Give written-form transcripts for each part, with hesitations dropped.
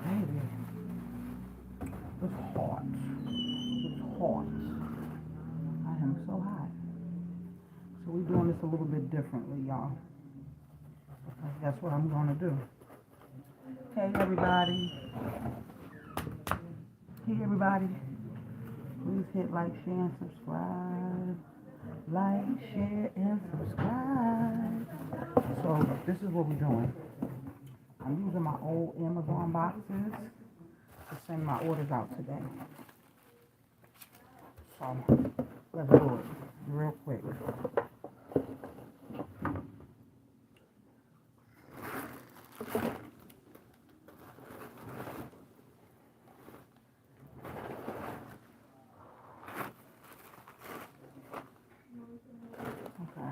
baby. It's hot. It's hot. I am so hot. So we're doing this a little bit differently, y'all. That's what I'm going to do. Hey, everybody. Hey, everybody. Please hit like, share, and subscribe. Like, share, and subscribe. So this is what we're doing. I'm using my old Amazon boxes to send my orders out today. So let's do it real quick. Okay.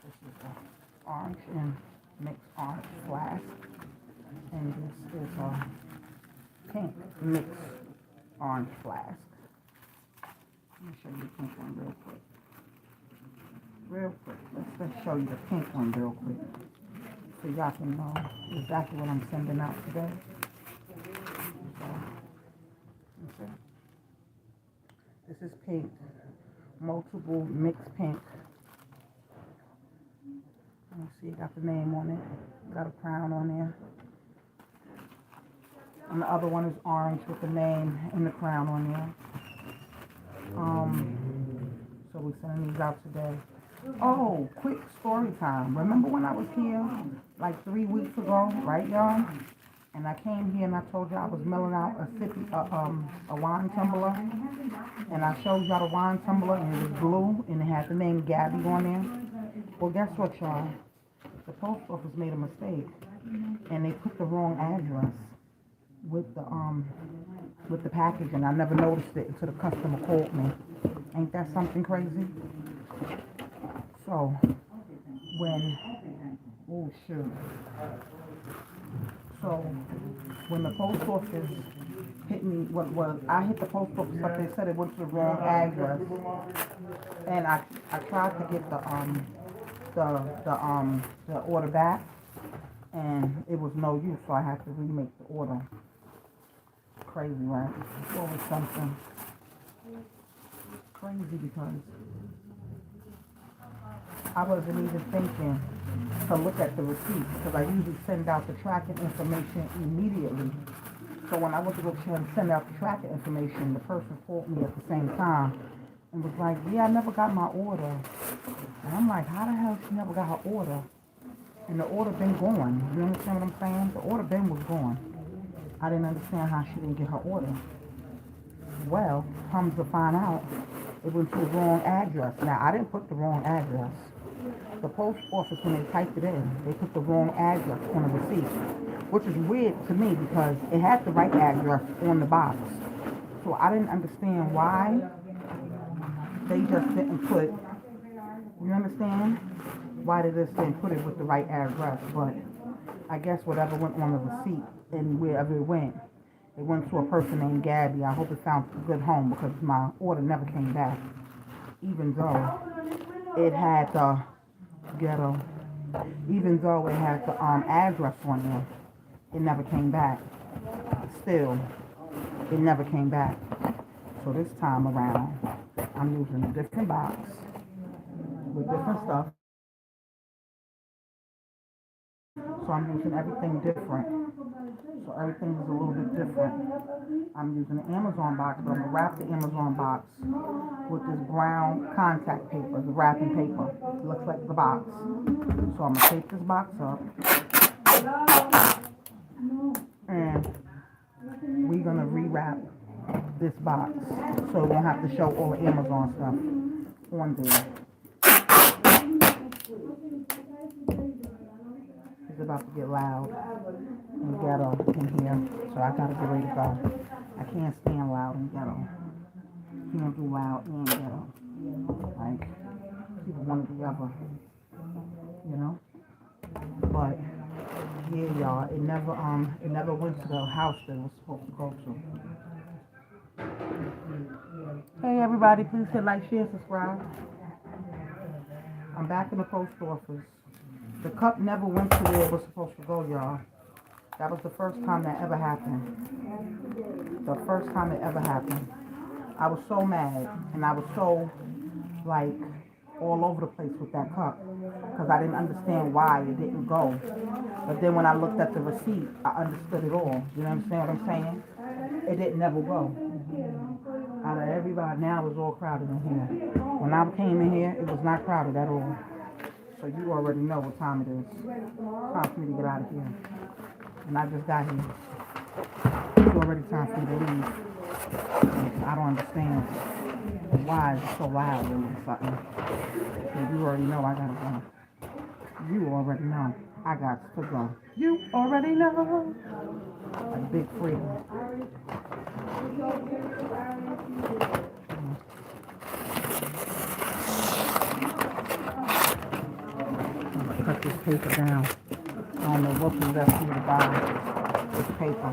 This is the orange and mixed orange flask. And this is a pink mixed orange flask. Let me show you the pink one real quick. Real quick. Let's show you the pink one real quick. So y'all can know exactly what I'm sending out today. So, this is pink. Multiple mixed pink. Let me see, it got the name on it. Got a crown on there. And the other one is orange with the name and the crown on there. So we're sending these out today. Oh, quick story time. Remember when I was here like 3 weeks ago, right, y'all? And I came here and I told y'all I was milling out a wine tumbler. And I showed y'all the wine tumbler and it was blue and it had the name Gabby on there. Well, guess what, y'all? The post office made a mistake and they put the wrong address with the package, and I never noticed it until the customer called me. Ain't that something crazy? So when the post office hit me, I hit the post office up, they said it went to the wrong address, and I tried to get the order back, and it was no use, so I had to remake the order. Crazy, right? It's always something crazy because I wasn't even thinking to look at the receipt because I usually send out the tracking information immediately. So when I went to go send out the tracking information, the person called me at the same time and was like, yeah, I never got my order. And I'm like, how the hell she never got her order? And the order been gone. You understand what I'm saying? The order been was gone. I didn't understand how she didn't get her order. Well, comes to find out, it went to the wrong address. Now, I didn't put the wrong address. The post office, when they typed it in, they put the wrong address on the receipt, which is weird to me because it had the right address on the box. So I didn't understand why they just didn't put, you understand? Why they just didn't put it with the right address, but I guess whatever went on the receipt and wherever it went to a person named Gabby. I hope it found a good home because my order never came back, even though it had the address on there. It never came back. Still, it never came back. So this time around, I'm using a different box with different stuff. So I'm using everything different. So everything is a little bit different. I'm using the Amazon box, but I'm going to wrap the Amazon box with this brown contact paper, the wrapping paper. It looks like the box. So I'm going to take this box up. And we're going to rewrap this box. So we won't have to show all the Amazon stuff on there. It's about to get loud and ghetto in here, so I gotta get ready to go. I can't stand loud and ghetto. Can't do loud and ghetto. Like, people want to be other, you know? But, yeah, y'all, it never went to the house that it was supposed to go to. Hey, everybody, please hit like, share, subscribe. I'm back in the post office. The cup never went to where it was supposed to go, y'all. That was the first time that ever happened. The first time it ever happened. I was so mad, and I was so, like, all over the place with that cup because I didn't understand why it didn't go. But then when I looked at the receipt, I understood it all. You understand what I'm saying? It didn't never go. Out of everybody, now it's all crowded in here. When I came in here, it was not crowded at all. So you already know what time it is. Time for me to get out of here. And I just got here. It's already time for me to leave. I don't understand why it's so loud or something. But you already know I gotta go. You already know I got to go. You already know. A big freedom. Cut this paper down. I don't know what possessed me to buy this paper.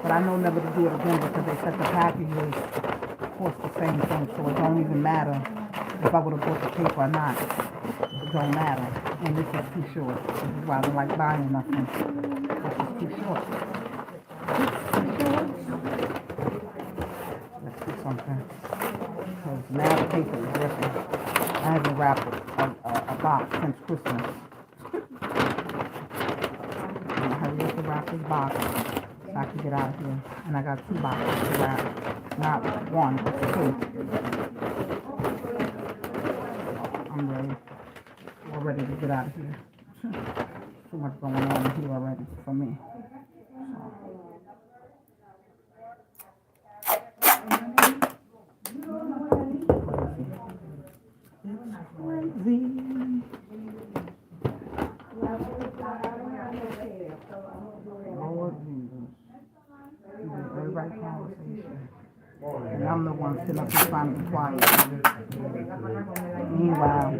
But I know never to do it again because they said the packages cost the same thing, so it don't even matter if I would have bought the paper or not. It don't matter. And this is too short. This is why I don't like buying nothing. This is too short. It's too short. Let's do something. Because now the paper is ripping. I haven't wrapped a box since Christmas. Hurry up and wrap this box so I can get out of here. And I got 2 boxes to wrap. Not 1, but 2. I'm ready. We're ready to get out of here. Too much going on here already for me. It's crazy. Lord Jesus. You did very right conversation. And I'm the one sitting up here trying to be quiet. Meanwhile,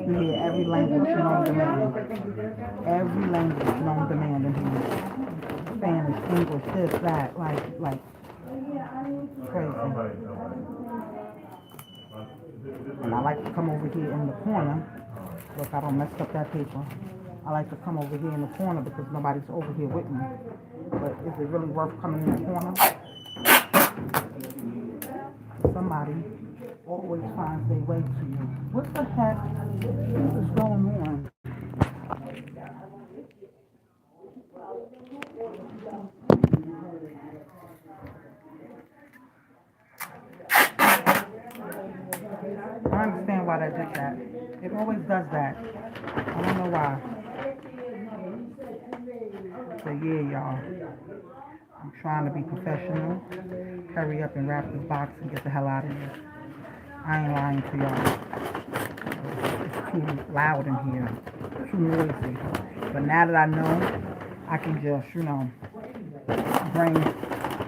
you hear every language known demand. Every language known demand in here. Spanish, English, this, that, like crazy. And I like to come over here in the corner. Look, I don't mess up that paper. I like to come over here in the corner because nobody's over here with me. But is it really worth coming in the corner? Somebody always finds their way to you. What the heck is going on? I understand why that did that. It always does that. I don't know why. So yeah, y'all. I'm trying to be professional. Hurry up and wrap this box and get the hell out of here. I ain't lying to y'all. It's too loud in here. Too noisy. But now that I know, I can just, bring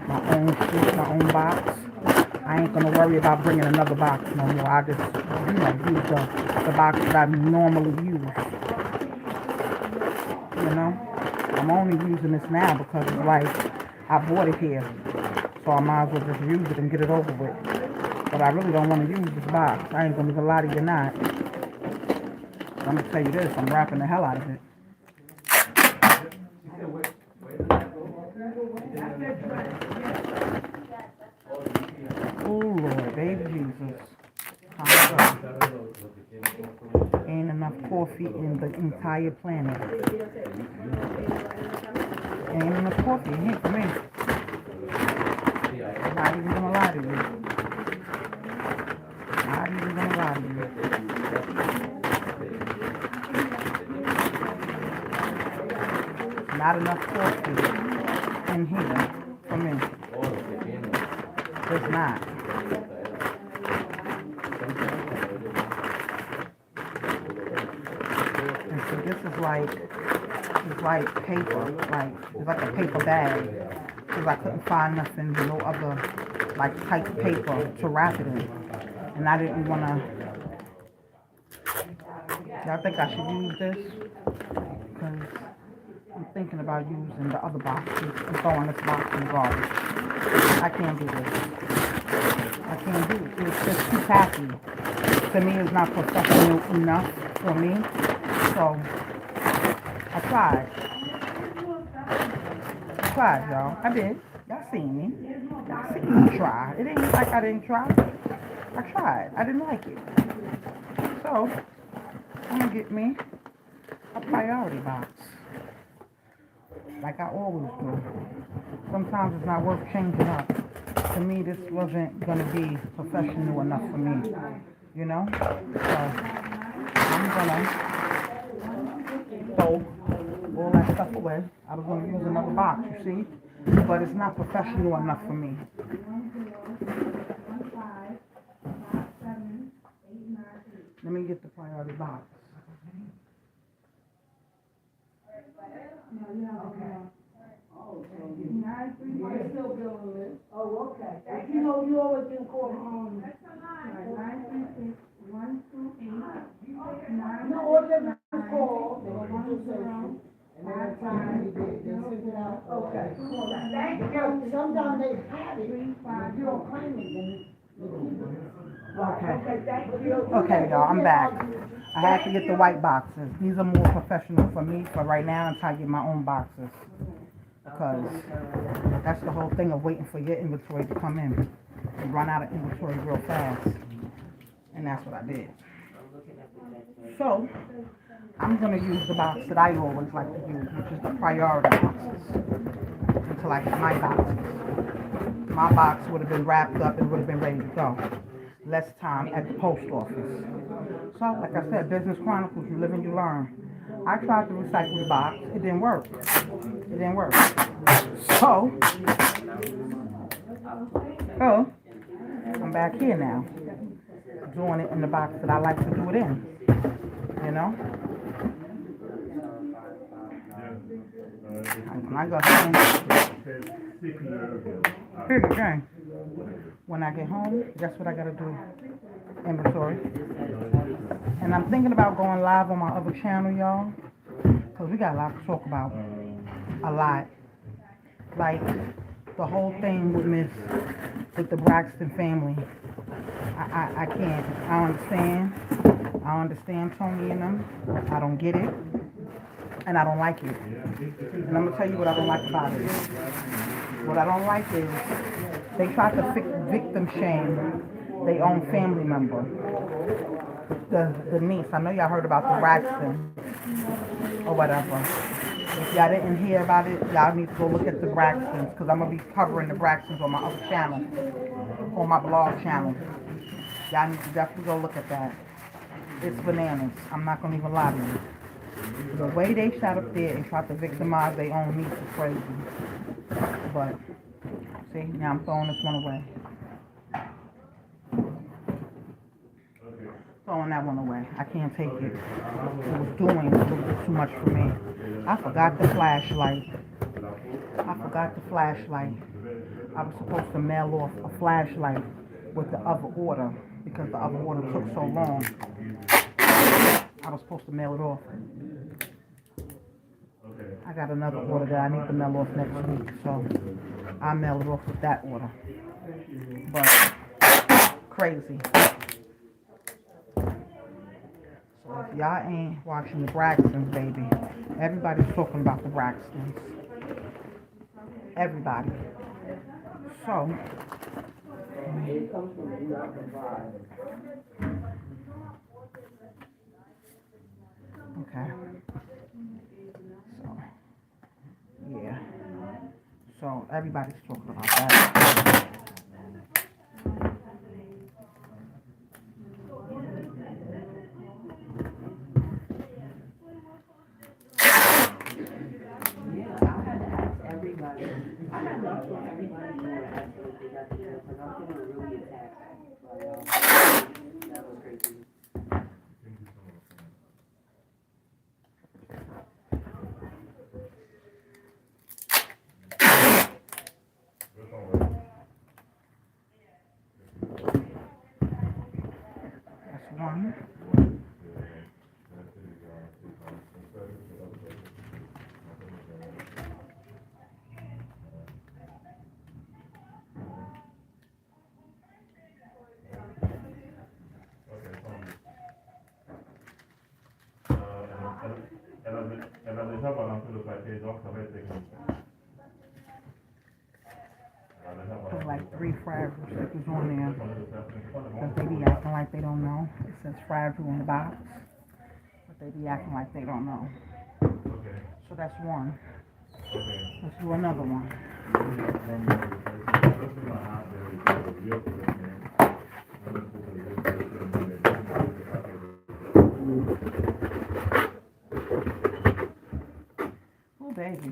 my own shit, my own box. I ain't gonna worry about bringing another box no more. I just, use the box that I normally use. I'm only using this now because it's like I bought it here. So I might as well just use it and get it over with. But I really don't want to use this box. I ain't gonna even lie to you not. But I'm gonna tell you this, I'm wrapping the hell out of it. Oh Lord, baby Jesus. Ain't enough coffee in the entire planet. Ain't enough coffee in here for me. I'm not even gonna lie to you. Not even gonna lie to you. Not enough coffee in here for me. It's not. And so this is like paper, it's like a paper bag. Because I couldn't find nothing, no other type paper to wrap it in. And I didn't want to. Y'all think I should use this? Because I'm thinking about using the other boxes and throwing this box in the garbage. I can't do this. I can't do it. It's just too tacky. To me, it's not professional enough for me. So, I tried. tried, y'all. I did. Y'all seen me. Y'all seen me try. It ain't like I didn't try. I tried. I didn't like it. So, I'm gonna get me a priority box. Like I always do. Sometimes it's not worth changing up. To me, this wasn't gonna be professional enough for me. You know? So, I'm gonna throw all that stuff away. I was gonna use another box, you see? But it's not professional enough for me. Let me get the priority box. Oh, okay. You know, you always can call home. No, all they have to call, they want to do something. And then that's time they send it out. Okay. Thank you. Sometimes they have it, if you don't claim it, then Okay. thank you. Okay, y'all, I'm back. I had to get the white boxes. These are more professional for me for right now until I get my own boxes. Because that's the whole thing of waiting for your inventory to come in. You run out of inventory real fast. And that's what I did. So, I'm going to use the box that I always like to use, which is the priority boxes. Until I get my boxes. My box would have been wrapped up and would have been ready to go. Less time at the post office. So, like I said, Business Chronicles, you live and you learn. I tried to recycle the box. It didn't work. It didn't work. So, I'm back here now. Doing it in the box that I like to do it in. You know? When I go home, here's the thing. When I get home, guess what I gotta do? Inventory. And I'm thinking about going live on my other channel, y'all. Because we got a lot to talk about. A lot. Like, the whole thing with the Braxton family. I can't. I understand Tony and them. I don't get it. And I don't like it. And I'm going to tell you what I don't like about it. What I don't like is they try to victim shame their own family member. The niece. I know y'all heard about the Braxton or whatever. If y'all didn't hear about it, y'all need to go look at the Braxtons because I'm going to be covering the Braxtons on my other channel, on my blog channel. Y'all need to definitely go look at that. It's bananas. I'm not going to even lie to you. The way they sat up there and tried to victimize their own niece is crazy. But, see, now I'm throwing this one away. Throwing that one away. I can't take it. It was doing a little bit too much for me. I forgot the flashlight. I was supposed to mail off a flashlight with the other order because the other order took so long. I was supposed to mail it off. I got another order that I need to mail off next week, so I'll mail it off with that order. But, crazy. So if y'all ain't watching the Braxtons, baby, everybody's talking about the Braxtons. Everybody. So, okay. So, yeah. So, everybody's talking about that. That's one. There's like 3 fragile stickers on there. Because they be acting like they don't know. It says fragile on the box. But they be acting like they don't know. So that's one. Let's do another one. Oh, baby.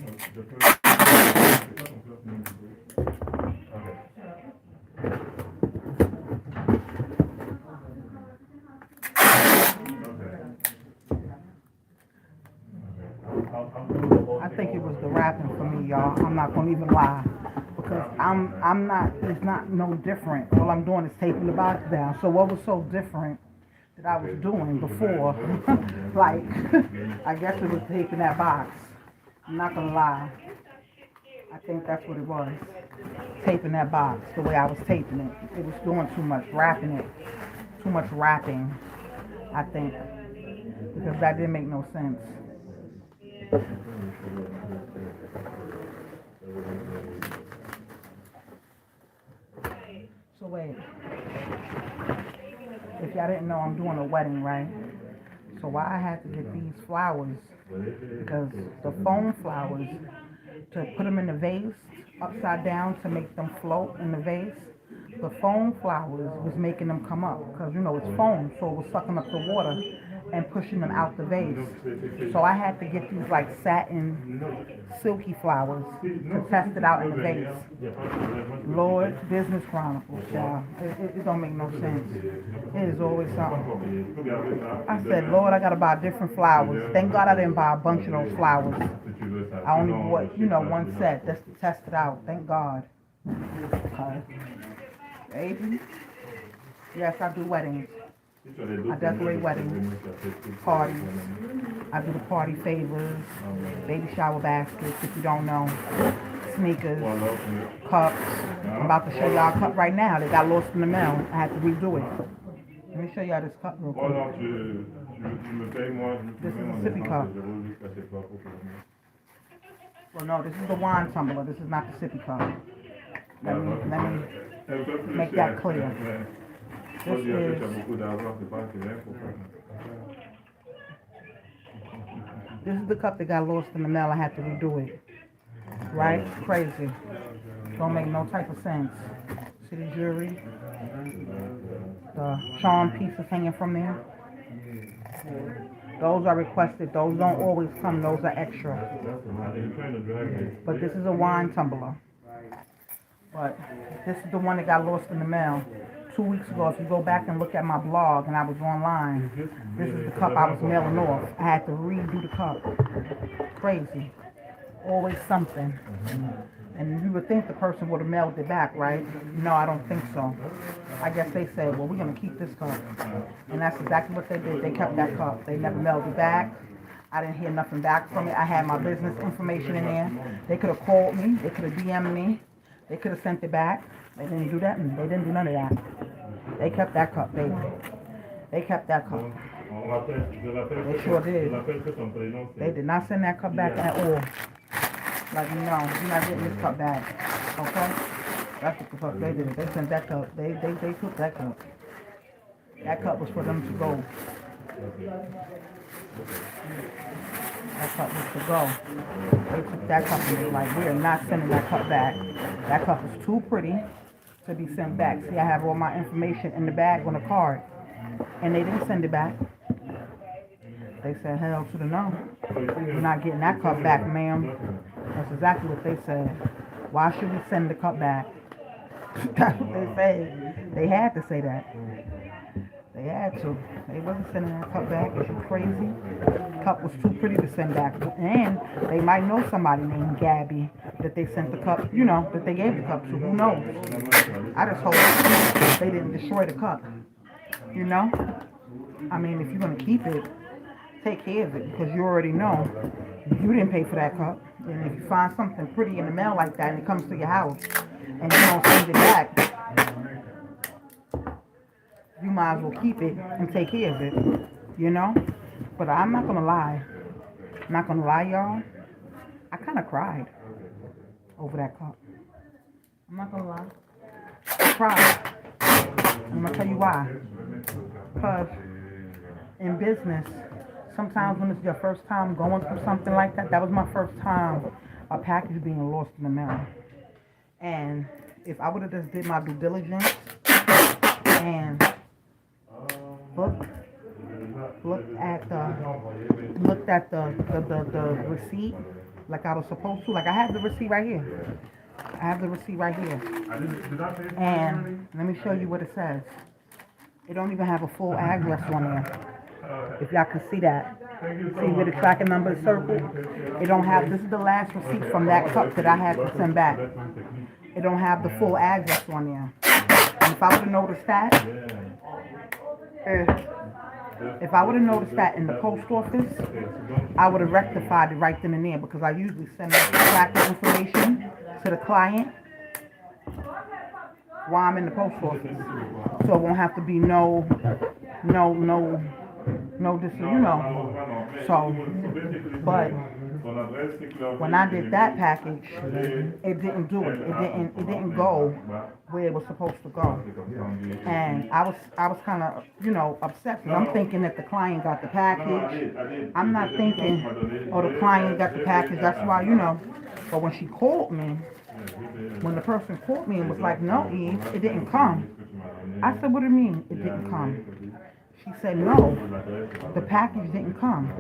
I think it was the rapping for me, y'all. I'm not gonna even lie. Because I'm not, it's not no different. All I'm doing is taping the box down. So what was so different that I was doing before? Like, I guess it was taping that box. I'm not gonna lie. I think that's what it was. Taping that box the way I was taping it. It was doing too much, wrapping it. Too much wrapping, I think. Because that didn't make no sense. So wait. If y'all didn't know, I'm doing a wedding, right? So why I had to get these flowers? Because the foam flowers, to put them in the vase, upside down to make them float in the vase, the foam flowers was making them come up. Because, you know, it's foam, so it was sucking up the water and pushing them out the vase. So I had to get these like satin, silky flowers to test it out in the vase. Lord, business chronicles, child. It don't make no sense. It is always something. I said, Lord, I gotta buy different flowers. Thank God I didn't buy a bunch of those flowers. I only bought, you know, one set just to test it out. Thank God. Baby. Yes, I do weddings. I decorate weddings, parties. I do the party favors, baby shower baskets, if you don't know, sneakers, cups. I'm about to show y'all a cup right now. They got lost in the mail. I had to redo it. Let me show y'all this cup real quick. This is a sippy cup. Well, no, this is the wine tumbler. This is not the sippy cup. Let me make that clear. This is the cup that got lost in the mail. I had to redo it. Right? Crazy. Don't make no type of sense. See the jewelry? The charm pieces hanging from there? Those are requested. Those don't always come. Those are extra. But this is a wine tumbler. But this is the one that got lost in the mail 2 weeks ago. If you go back and look at my blog, and I was online, this is the cup I was mailing off. I had to redo the cup. Crazy. Always something. And you would think the person would have mailed it back, right? No, I don't think so. I guess they said, well, we're going to keep this cup. And that's exactly what they did. They kept that cup. They never mailed it back. I didn't hear nothing back from it. I had my business information in there. They could have called me. They could have DM'd me. They could have sent it back. They didn't do that, and they didn't do none of that. They kept that cup, baby. They kept that cup. They sure did. They did not send that cup back at all. Like, no, you're not getting this cup back. Okay? That's what the fuck they did. They sent that cup. They took that cup. That cup was for them to go. That cup was to go. They took that cup and was like, we are not sending that cup back. That cup is too pretty to be sent back. See, I have all my information in the bag on the card. And they didn't send it back. They said, hell to the no. We're not getting that cup back, ma'am. That's exactly what they said. Why should we send the cup back? That's what they said. They had to say that. They had to. They wasn't sending that cup back. Is you crazy? The cup was too pretty to send back. And they might know somebody named Gabby that they sent the cup, you know, that they gave the cup to. Who knows? I just hope they didn't destroy the cup. You know? I mean, if you're going to keep it, take care of it, because you already know you didn't pay for that cup. And if you find something pretty in the mail like that and it comes to your house and you don't send it back, you might as well keep it and take care of it, you know? But I'm not going to lie. I'm not going to lie, y'all. I kind of cried over that cup. I'm not gonna lie. I cried. I'm gonna tell you why. Because in business, sometimes when it's your first time going through something like that, that was my first time a package being lost in the mail. And if I would have just did my due diligence and looked at the receipt like I was supposed to, like I have the receipt right here. I have the receipt right here. And let me show you what it says. It don't even have a full address on there. If y'all can see that. See where the tracking number is circled? It don't have, this is the last receipt from that cup that I had to send back. It don't have the full address on there. And if I would have noticed that, if I would have noticed that in the post office, I would have rectified it right then and there because I usually send out the tracking information to the client while I'm in the post office. So it won't have to be no, this, you know. So, but when I did that package, it didn't do it. It didn't go where it was supposed to go. And I was kind of, upset because I'm thinking that the client got the package. I'm not thinking, oh, the client got the package. That's why, But when she called me, when the person called me and was like, no, Eve, it didn't come. I said, what do you mean it didn't come? She said, no, the package didn't come.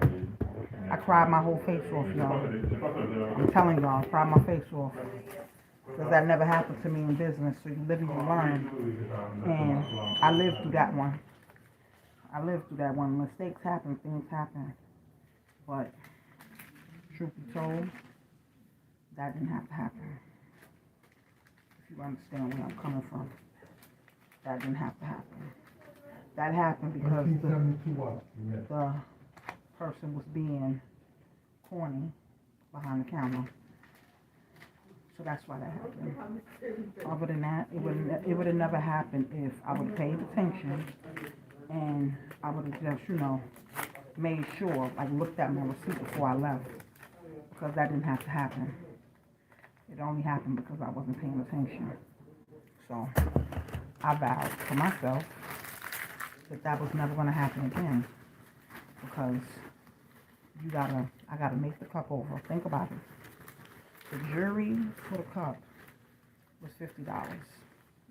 I cried my whole face off, y'all. I'm telling y'all, I cried my face off. Because that never happened to me in business, so you live and you learn. And I lived through that one. Mistakes happen, things happen. But, truth be told, that didn't have to happen. If you understand where I'm coming from. That didn't have to happen. That happened because the person was being corny behind the counter. So that's why that happened. Other than that, it would have never happened if I would have paid attention and I would have just, made sure, like looked at my receipt before I left. Because that didn't have to happen. It only happened because I wasn't paying attention. So I vowed to myself that was never going to happen again. Because I gotta make the cup over. Think about it. The jury for the cup was $50.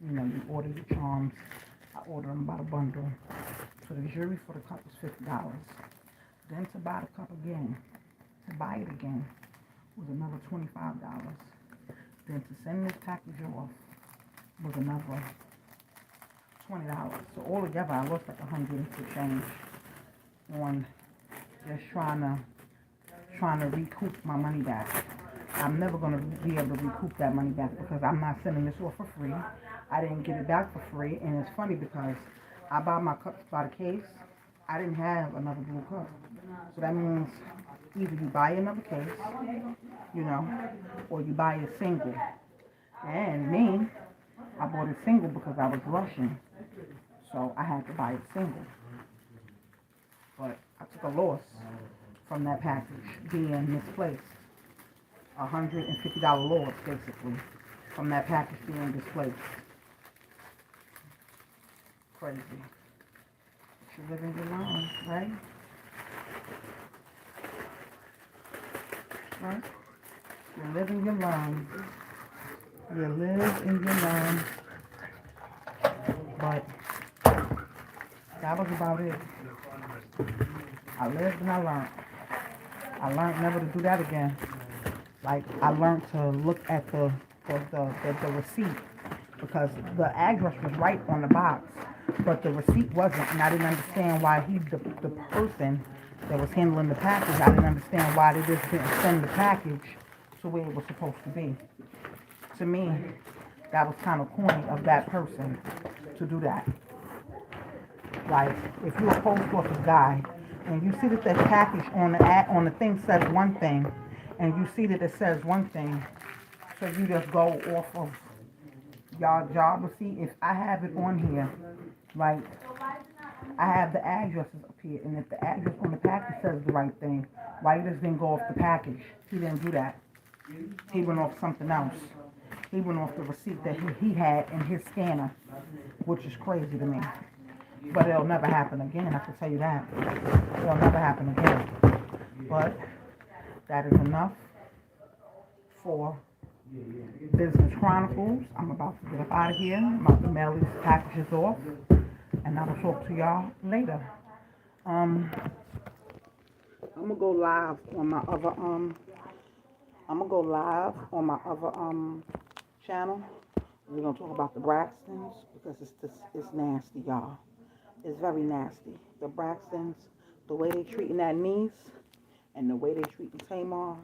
You order your charms. I ordered them by the bundle. So the jury for the cup was $50. Then to buy the cup again, to buy it again, was another $25. Then to send this package off was another $20. So altogether, I lost like $100 for change on just trying to recoup my money back. I'm never going to be able to recoup that money back because I'm not sending this off for free. I didn't get it back for free, and it's funny because I buy my cups by the case. I didn't have another blue cup. So that means either you buy another case, or you buy a single. And me, I bought a single because I was rushing. So I had to buy a single. But I took a loss from that package being misplaced. $150 loss, basically, from that package being displaced. Crazy. But you live in your life, right? Right? You live and you learn. You live and you learn. But that was about it. I lived and I learned. I learned never to do that again. Like, I learned to look at the receipt because the address was right on the box, but the receipt wasn't, and I didn't understand why the person that was handling the package, I didn't understand why they just didn't send the package to where it was supposed to be. To me, that was kind of corny of that person to do that. Like, if you're a post office guy, and you see that the package on the thing says one thing, and you see that it says one thing, so you just go off of y'all job receipt. If I have it on here, like, I have the addresses up here, and if the address on the package says the right thing, why you just didn't go off the package? He didn't do that. He went off something else. He went off the receipt that he had in his scanner, which is crazy to me. But it'll never happen again, I can tell you that. It'll never happen again. But that is enough for Business Chronicles. I'm about to get up out of here. I'm about to mail these packages off. And I will talk to y'all later. I'm gonna go live on my other channel. We're gonna talk about the Braxtons because it's nasty, y'all. It's very nasty. The Braxtons, the way they treating that niece and the way they treating Tamar.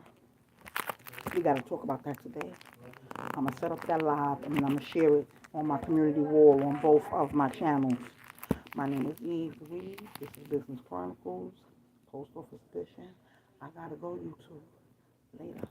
We gotta talk about that today. I'm gonna set up that live and then I'm gonna share it on my community wall on both of my channels. My name is Eve Reed. This is Business Chronicles, Post Office Edition. I gotta go, YouTube. Later.